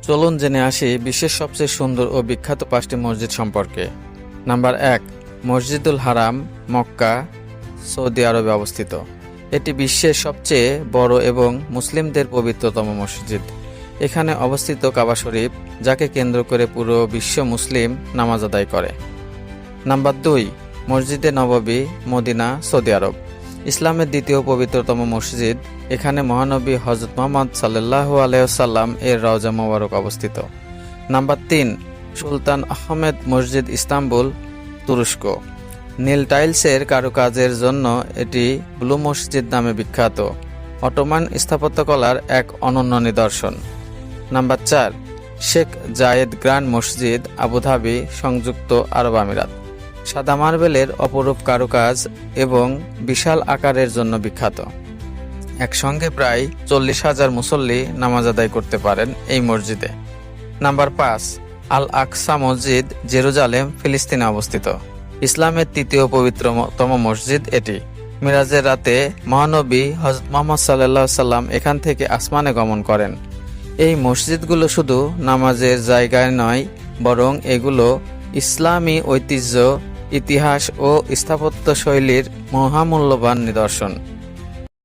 চলুন জেনে আসি বিশ্বের সবচেয়ে সুন্দর ও বিখ্যাত 5টি মসজিদ সম্পর্কে। নাম্বার 1, মসজিদুল হারাম, মক্কা, সৌদি আরবে অবস্থিত। এটি বিশ্বের সবচেয়ে বড় এবং মুসলিমদের পবিত্রতম মসজিদ। এখানে অবস্থিত কাবা শরীফ, যাকে কেন্দ্র করে পুরো বিশ্ব মুসলিম নামাজ আদায় করে। নাম্বার 2, মসজিদে নববী, মদিনা, সৌদি আরব। ইসলামের দ্বিতীয় পবিত্রতম মসজিদ। এখানে মহানবী হযরত মুহাম্মদ সাল্লাল্লাহু আলাইহি ওয়াসাল্লাম এর রওজা মোবারক অবস্থিত। নাম্বার 3, সুলতান আহমেদ মসজিদ, ইস্তাম্বুল, তুরস্ক। নীল টাইলসের কারুকাজের জন্য এটি ব্লু মসজিদ নামে বিখ্যাত। অটোমান স্থাপত্যকলার এক অনন্য নিদর্শন। নাম্বার 4, শেখ জায়েদ গ্র্যান্ড মসজিদ, আবুধাবি, সংযুক্ত আরব আমিরাত। সাদা মার্বেলের অপরূপ কারুকাজ এবং বিশাল আকারের জন্য বিখ্যাত। একসঙ্গে প্রায় 40,000 মুসল্লি নামাজ আদায় করতে পারেন এই মসজিদে। নাম্বার 5, আল আকসা মসজিদ, জেরুজালেম, ফিলিস্তিনে অবস্থিত। ইসলামের তৃতীয় পবিত্রতম মসজিদ এটি। মিরাজের রাতে মহানবী হযরত মুহাম্মদ সাল্লাল্লাহু আলাইহি সাল্লাম এখান থেকে আসমানে গমন করেন। এই মসজিদগুলো শুধু নামাজের জায়গায় নয়, বরং এগুলো ইসলামী ঐতিহ্য, ইতিহাস ও স্থাপত্য শৈলীর মহামূল্যবান নিদর্শন।